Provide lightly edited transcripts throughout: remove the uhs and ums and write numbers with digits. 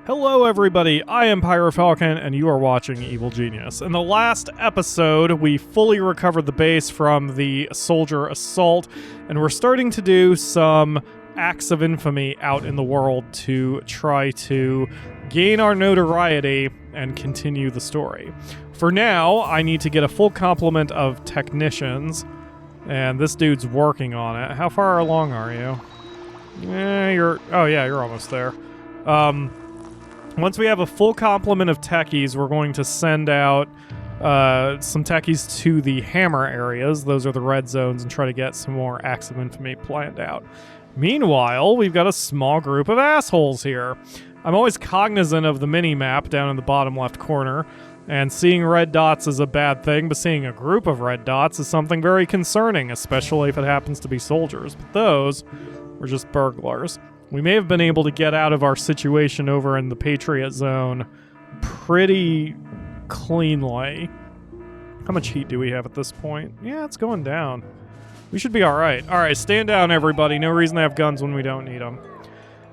Hello everybody, I am PyroFalkon and you are watching Evil Genius. In the last episode, we fully recovered the base from the soldier assault, and we're starting to do some acts of infamy out in the world to try to gain our notoriety and continue the story. For now, I need to get a full complement of technicians, and this dude's working on it. How far along are you? You're almost there. Once we have a full complement of techies, we're going to send out some techies to the hammer areas. Those are the red zones, and try to get some more acts of infamy planned out. Meanwhile, we've got a small group of assholes here. I'm always cognizant of the mini-map down in the bottom left corner, and seeing red dots is a bad thing, but seeing a group of red dots is something very concerning, especially if it happens to be soldiers. But those were just burglars. We may have been able to get out of our situation over in the Patriot Zone pretty cleanly. How much heat do we have at this point? Yeah, it's going down. We should be alright. Alright, stand down, everybody. No reason to have guns when we don't need them.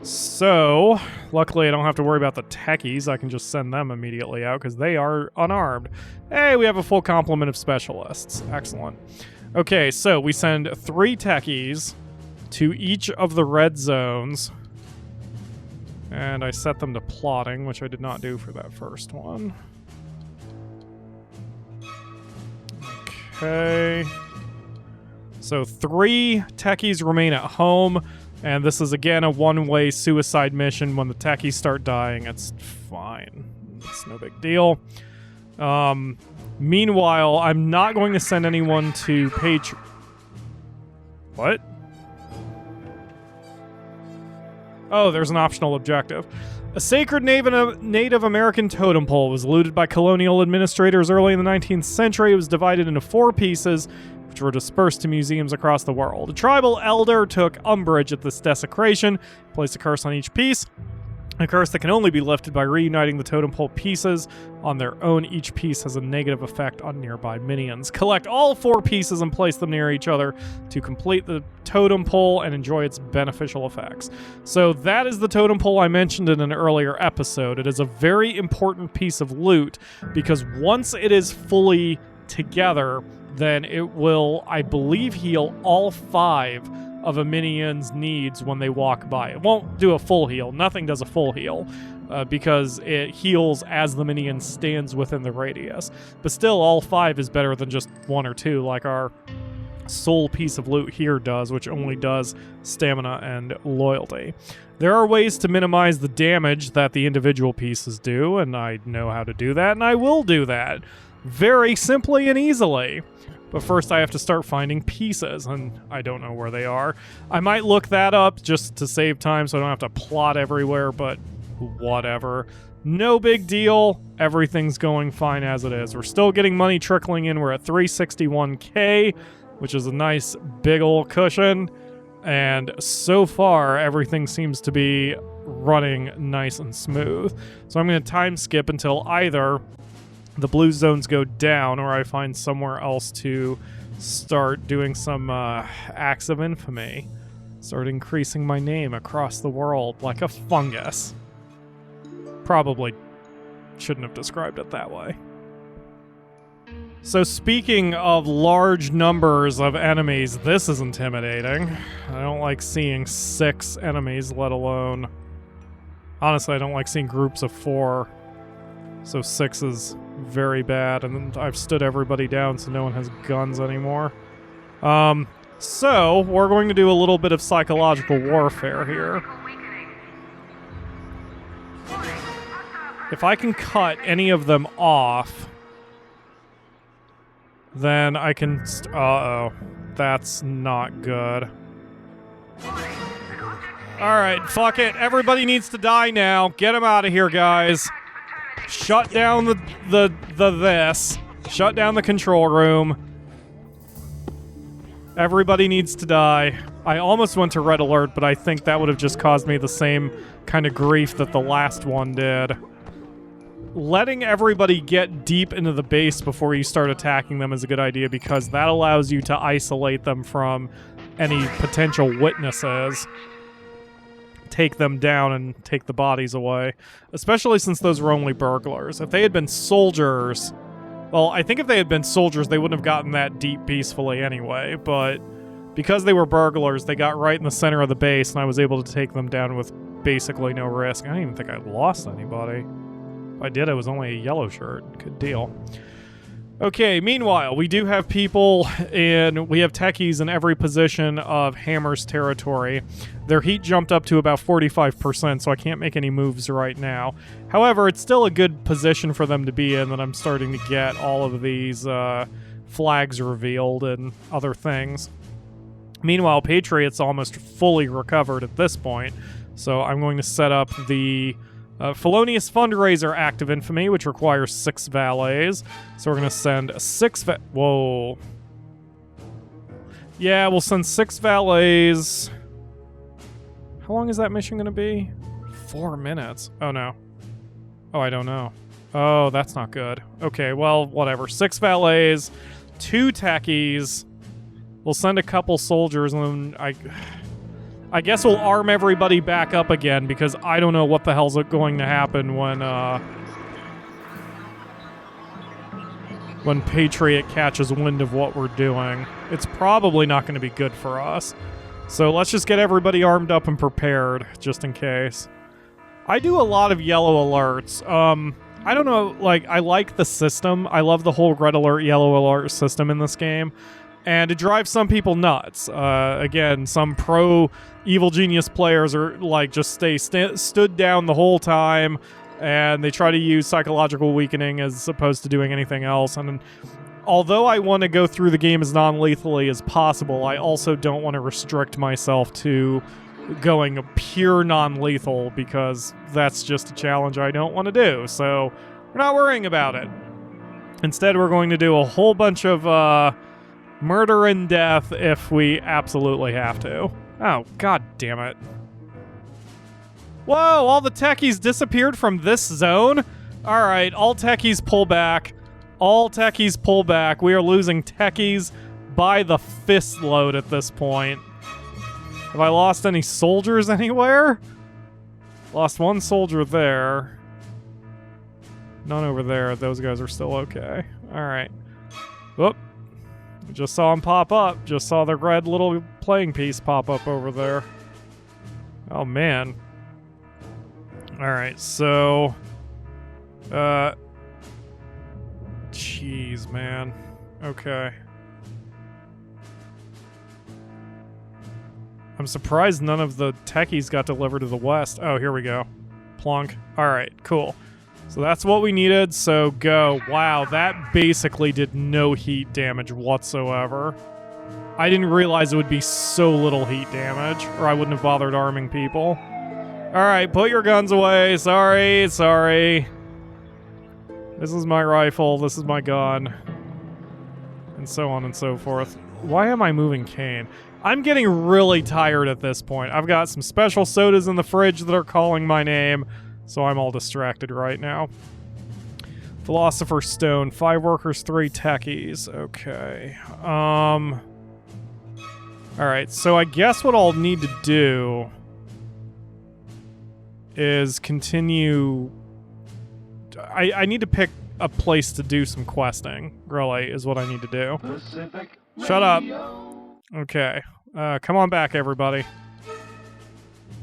So, luckily I don't have to worry about the techies. I can just send them immediately out because they are unarmed. Hey, we have a full complement of specialists. Excellent. Okay, so we send 3 techies to each of the red zones, and I set them to plotting, which I did not do for that first one. Okay, so 3 techies remain at home, and this is again a one-way suicide mission. When the techies start dying, it's fine, it's no big deal. Meanwhile, I'm not going to send anyone to What? Oh, there's an optional objective. A sacred Native American totem pole was looted by colonial administrators early in the 19th century. It was divided into 4 pieces, which were dispersed to museums across the world. A tribal elder took umbrage at this desecration, placed a curse on each piece. A curse that can only be lifted by reuniting the totem pole pieces on their own. Each piece has a negative effect on nearby minions. Collect all 4 pieces and place them near each other to complete the totem pole and enjoy its beneficial effects. So that is the totem pole I mentioned in an earlier episode. It is a very important piece of loot because once it is fully together, then it will, I believe, heal all 5 of a minion's needs when they walk by. It won't do a full heal. Nothing does a full heal because it heals as the minion stands within the radius. But still, all 5 is better than just 1 or 2 like our sole piece of loot here does, which only does stamina and loyalty. There are ways to minimize the damage that the individual pieces do, and I know how to do that, and I will do that very simply and easily. But first I have to start finding pieces, and I don't know where they are. I might look that up just to save time so I don't have to plot everywhere, but whatever. No big deal. Everything's going fine as it is. We're still getting money trickling in. We're at 361k, which is a nice big ol' cushion. And so far, everything seems to be running nice and smooth. So I'm going to time skip until either the blue zones go down, or I find somewhere else to start doing some acts of infamy. Start increasing my name across the world like a fungus. Probably shouldn't have described it that way. So speaking of large numbers of enemies, this is intimidating. I don't like seeing 6 enemies, let alone... Honestly, I don't like seeing groups of 4. So 6 is very bad, and I've stood everybody down so no one has guns anymore. So we're going to do a little bit of psychological warfare here. If I can cut any of them off, then I can... Uh-oh. That's not good. Alright, fuck it. Everybody needs to die now. Get them out of here, guys. Shut down this. Shut down the control room. Everybody needs to die. I almost went to red alert, but I think that would have just caused me the same kind of grief that the last one did. Letting everybody get deep into the base before you start attacking them is a good idea because that allows you to isolate them from any potential witnesses. take them down and take the bodies away. Especially since those were only burglars. If they had been soldiers... Well, I think if they had been soldiers, they wouldn't have gotten that deep peacefully anyway, but because they were burglars, they got right in the center of the base, and I was able to take them down with basically no risk. I don't even think I lost anybody. If I did, it was only a yellow shirt. Good deal. Okay, meanwhile, we do have people we have techies in every position of Hammer's territory. Their heat jumped up to about 45%, so I can't make any moves right now. However, it's still a good position for them to be in that I'm starting to get all of these flags revealed and other things. Meanwhile, Patriot's almost fully recovered at this point, so I'm going to set up the Felonious Fundraiser Act of Infamy, which requires 6 valets. So we're going to send 6 Whoa. Yeah, we'll send 6 valets. How long is that mission going to be? 4 minutes. Oh, no. Oh, I don't know. Oh, that's not good. Okay, well, whatever. 6 valets, 2 techies. We'll send a couple soldiers, and then I guess we'll arm everybody back up again, because I don't know what the hell's going to happen when Patriot catches wind of what we're doing. It's probably not going to be good for us. So let's just get everybody armed up and prepared, just in case. I do a lot of yellow alerts. I don't know, like, I like the system. I love the whole red alert, yellow alert system in this game. And it drives some people nuts. Again, some pro Evil Genius players are like just stood down the whole time, and they try to use psychological weakening as opposed to doing anything else. And although I want to go through the game as non-lethally as possible, I also don't want to restrict myself to going pure non-lethal, because that's just a challenge I don't want to do. So we're not worrying about it. Instead, we're going to do a whole bunch of murder and death if we absolutely have to. Oh, god damn it. Whoa, all the techies disappeared from this zone? Alright, all techies pull back. All techies pull back. We are losing techies by the fist load at this point. Have I lost any soldiers anywhere? Lost 1 soldier there. None over there. Those guys are still okay. Alright. Whoop. Just saw him pop up. Just saw the red little playing piece pop up over there. Oh, man. Alright, so... Jeez, man. Okay. I'm surprised none of the techies got delivered to the west. Oh, here we go. Plunk. Alright, cool. So that's what we needed, so go. Wow, that basically did no heat damage whatsoever. I didn't realize it would be so little heat damage, or I wouldn't have bothered arming people. Alright, put your guns away. Sorry. This is my rifle, this is my gun. And so on and so forth. Why am I moving cane? I'm getting really tired at this point. I've got some special sodas in the fridge that are calling my name. So I'm all distracted right now. Philosopher's Stone, 5 workers, 3 techies. Okay. Alright, so I guess what I'll need to do is continue... I need to pick a place to do some questing, really, is what I need to do. Shut up. Okay. Come on back, everybody.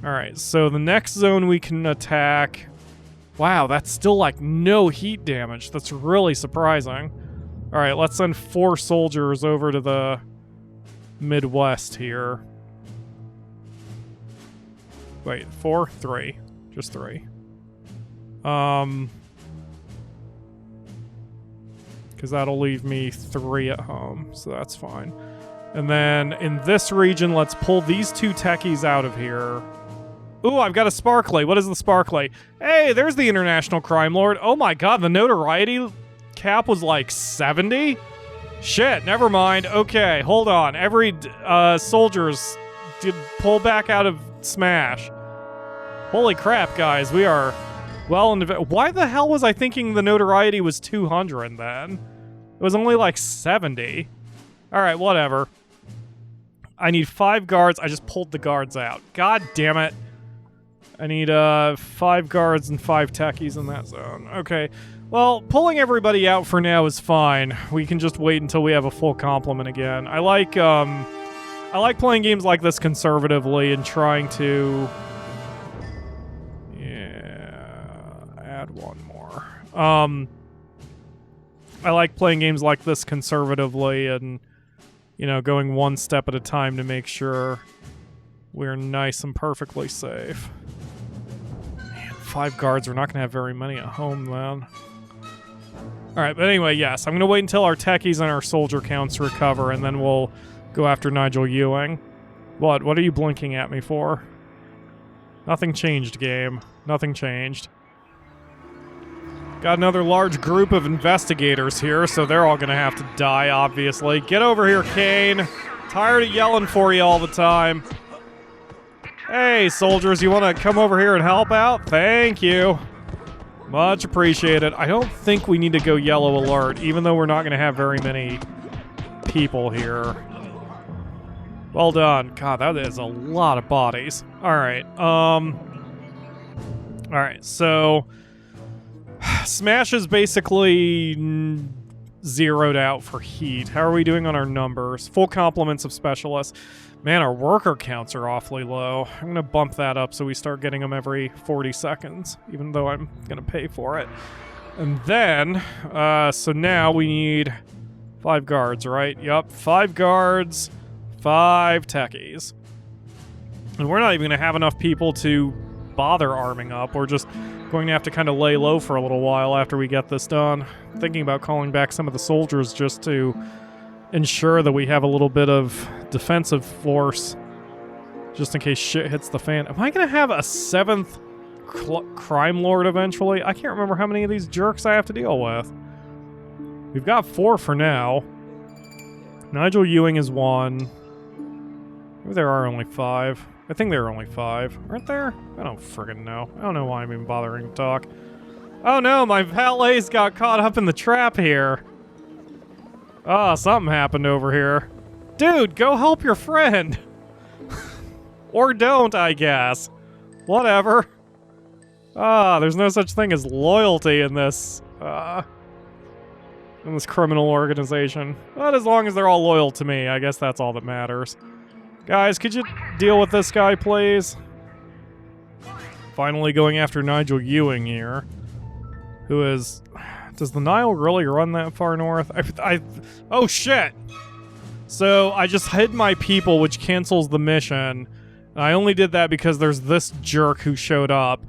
Alright, so the next zone we can attack... Wow, that's still like no heat damage. That's really surprising. Alright, let's send 4 soldiers over to the Midwest here. Wait, 4? 3. Just 3. Because that'll leave me 3 at home, so that's fine. And then in this region, let's pull these 2 techies out of here. Ooh, I've got a sparkly. What is the sparkly? Hey, there's the International Crime Lord. Oh my god, the notoriety cap was like 70? Shit, never mind. Okay, hold on. Every soldiers did pull back out of Smash. Holy crap, guys. We are well into... Why the hell was I thinking the notoriety was 200 then? It was only like 70. Alright, whatever. I need 5 guards. I just pulled the guards out. God damn it. I need 5 guards and 5 techies in that zone. Okay. Well, pulling everybody out for now is fine. We can just wait until we have a full complement again. I like playing games like this conservatively and trying to... Yeah, add one more. I like playing games like this conservatively and, you know, going one step at a time to make sure we're nice and perfectly safe. Man, 5 guards, we're not going to have very many at home then. Alright, but anyway, yes, I'm going to wait until our techies and our soldier counts recover, and then we'll go after Nigel Ewing. What? What are you blinking at me for? Nothing changed, game. Nothing changed. Got another large group of investigators here, so they're all going to have to die, obviously. Get over here, Kane. Tired of yelling for you all the time. Hey, soldiers, you want to come over here and help out? Thank you. Much appreciated. I don't think we need to go yellow alert, even though we're not going to have very many people here. Well done. God, that is a lot of bodies. Alright, Alright, so... Smash is basically zeroed out for heat. How are we doing on our numbers? Full complements of specialists. Man, our worker counts are awfully low. I'm going to bump that up so we start getting them every 40 seconds, even though I'm going to pay for it. And then, so now we need 5 guards, right? Yup, 5 guards, 5 techies. And we're not even going to have enough people to bother arming up. We're just going to have to kind of lay low for a little while after we get this done. Thinking about calling back some of the soldiers just to ensure that we have a little bit of defensive force just in case shit hits the fan. Am I going to have a 7th crime lord eventually? I can't remember how many of these jerks I have to deal with. We've got 4 for now. Nigel Ewing is 1. Maybe there are only 5. I think there are only 5. Aren't there? I don't friggin' know. I don't know why I'm even bothering to talk. Oh no, my valets got caught up in the trap here. Oh, something happened over here. Dude, go help your friend. Or don't, I guess. Whatever. Ah, there's no such thing as loyalty in this criminal organization. But as long as they're all loyal to me, I guess that's all that matters. Guys, could you deal with this guy, please? Finally going after Nigel Ewing here. Who is... Does the Nile really run that far north? Oh, shit! So, I just hid my people, which cancels the mission. I only did that because there's this jerk who showed up.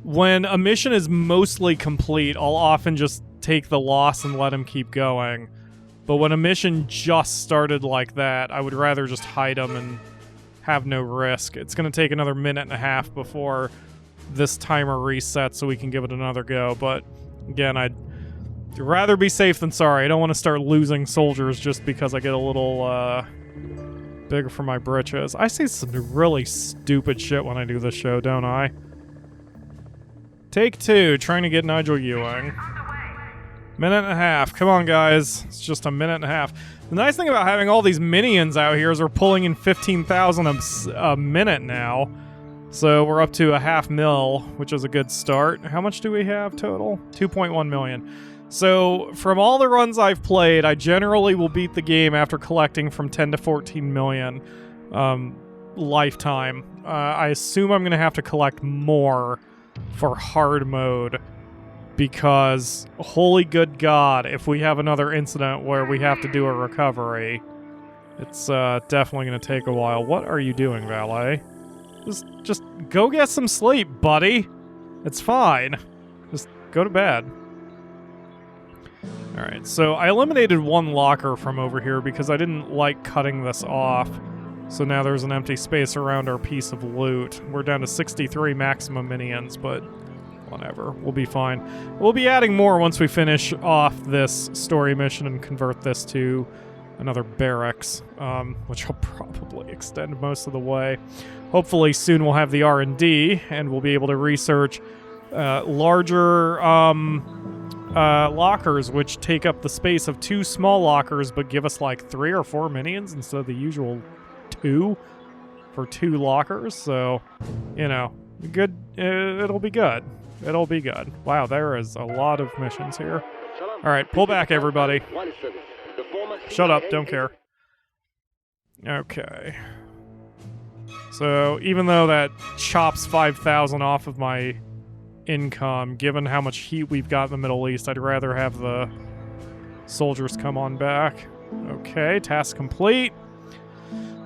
When a mission is mostly complete, I'll often just take the loss and let him keep going. But when a mission just started like that, I would rather just hide them and have no risk. It's going to take another minute and a half before this timer resets so we can give it another go. But again, I'd rather be safe than sorry. I don't want to start losing soldiers just because I get a little bigger for my britches. I say some really stupid shit when I do this show, don't I? Take 2, trying to get Nigel Ewing. Minute and a half. Come on, guys. It's just a minute and a half. The nice thing about having all these minions out here is we're pulling in 15,000 a minute now. So we're up to a $500,000, which is a good start. How much do we have total? 2.1 million. So from all the runs I've played, I generally will beat the game after collecting from 10 to 14 million lifetime. I assume I'm going to have to collect more for hard mode. Because, holy good God, if we have another incident where we have to do a recovery, it's definitely going to take a while. What are you doing, valet? Just go get some sleep, buddy. It's fine. Just go to bed. Alright, so I eliminated 1 locker from over here because I didn't like cutting this off. So now there's an empty space around our piece of loot. We're down to 63 maximum minions, but... whatever, we'll be fine. We'll be adding more once we finish off this story mission and convert this to another barracks, which will probably extend most of the way. Hopefully soon we'll have the R&D, and we'll be able to research larger lockers, which take up the space of 2 small lockers, but give us like 3 or 4 minions instead of the usual 2 for 2 lockers. So, you know, Good. It'll be good. It'll be good. Wow, there is a lot of missions here. All right, pull back, everybody. Shut up, don't care. Okay. So, even though that chops 5,000 off of my income, given how much heat we've got in the Middle East, I'd rather have the soldiers come on back. Okay, task complete.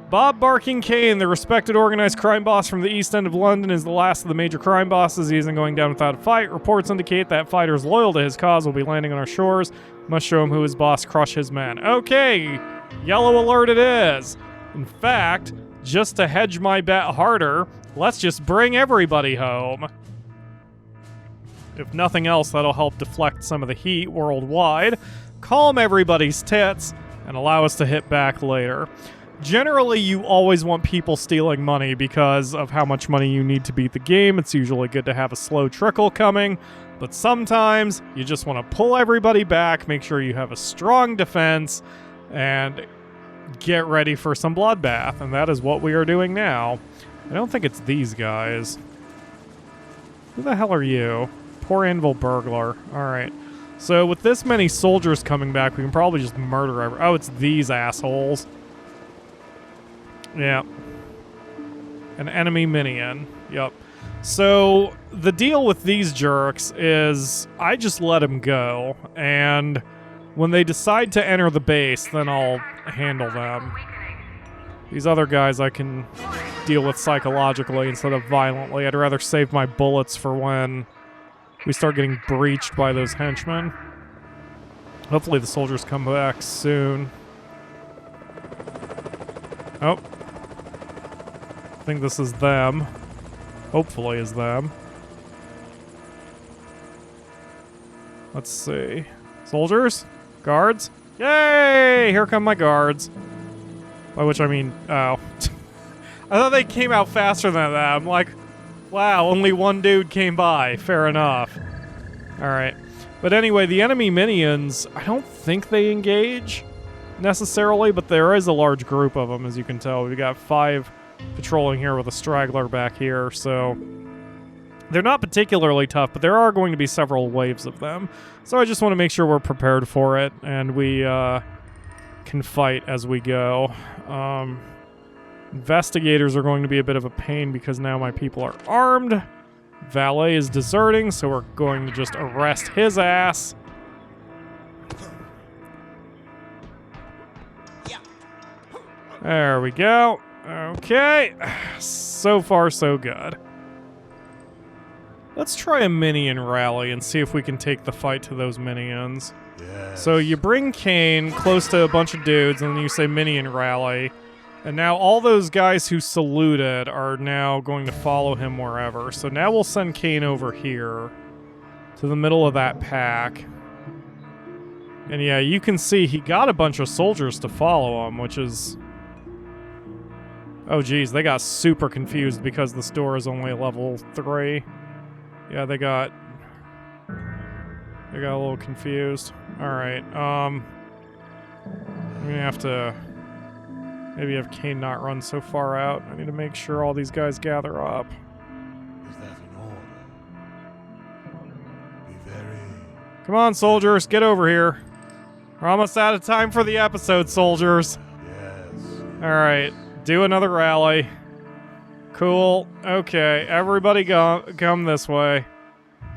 Bob Barking Kane, the respected organized crime boss from the East End of London, is the last of the major crime bosses. He isn't going down without a fight. Reports indicate that fighters loyal to his cause will be landing on our shores. Must show him who his boss, crush his men. Okay, yellow alert it is. In fact, just to hedge my bet harder, let's just bring everybody home. If nothing else, that'll help deflect some of the heat worldwide, calm everybody's tits, and allow us to hit back later. Generally, you always want people stealing money because of how much money you need to beat the game. It's usually good to have a slow trickle coming, but sometimes you just want to pull everybody back, make sure you have a strong defense, and get ready for some bloodbath, and that is what we are doing now. I don't think it's these guys. Who the hell are you? Poor Anvil Burglar. Alright. So with this many soldiers coming back, we can probably just murder everyone. Oh, it's these assholes. Yeah. An enemy minion. Yep. So the deal with these jerks is I just let them go, and when they decide to enter the base, then I'll handle them. These other guys I can deal with psychologically instead of violently. I'd rather save my bullets for when we start getting breached by those henchmen. Hopefully the soldiers come back soon. Oh. I think this is them. Hopefully is them. Let's see. Soldiers? Guards? Yay! Here come my guards. By which I mean, oh. I thought they came out faster than that. I'm like, wow, only one dude came by. Fair enough. Alright. But anyway, the enemy minions, I don't think they engage necessarily, but there is a large group of them, as you can tell. We've got 5 patrolling here with a straggler back here, so they're not particularly tough, but there are going to be several waves of them. So I just want to make sure we're prepared for it, and we can fight as we go. Investigators are going to be a bit of a pain because now my people are armed. Valet is deserting, so we're going to just arrest his ass. There we go. Okay. So far, so good. Let's try a minion rally and see if we can take the fight to those minions. Yes. So you bring Kane close to a bunch of dudes, and then you say minion rally. And now all those guys who saluted are now going to follow him wherever. So now we'll send Kane over here to the middle of that pack. And yeah, you can see he got a bunch of soldiers to follow him, which is... Oh geez, they got super confused because this door is only level 3. Yeah, they got a little confused. Alright, I'm gonna have to maybe have Kane not run so far out. I need to make sure all these guys gather up. Is that an order? Be very... Come on, soldiers, get over here. We're almost out of time for the episode, soldiers. Yes. Alright, do another rally. Cool. Okay, everybody come this way.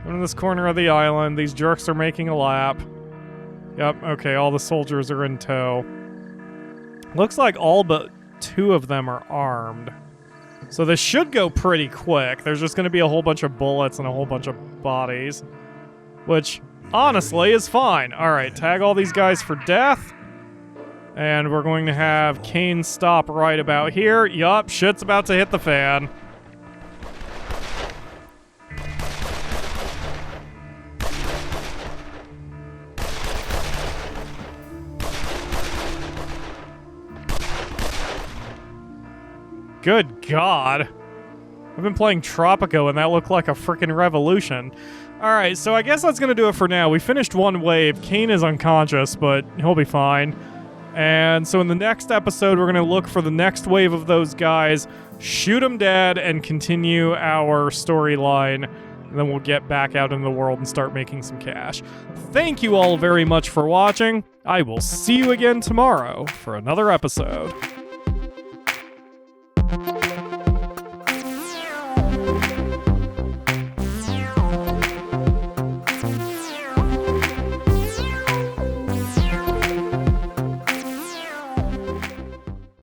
Come to this corner of the island. These jerks are making a lap. Yep, okay, all the soldiers are in tow. Looks like all but 2 of them are armed. So this should go pretty quick. There's just going to be a whole bunch of bullets and a whole bunch of bodies. Which, honestly, is fine. Alright, tag all these guys for death. And we're going to have Kane stop right about here. Yup, shit's about to hit the fan. Good God. I've been playing Tropico and that looked like a freaking revolution. Alright, so I guess that's going to do it for now. We finished one wave. Kane is unconscious, but he'll be fine. And so in the next episode, we're going to look for the next wave of those guys, shoot them dead, and continue our storyline. And then we'll get back out in the world and start making some cash. Thank you all very much for watching. I will see you again tomorrow for another episode.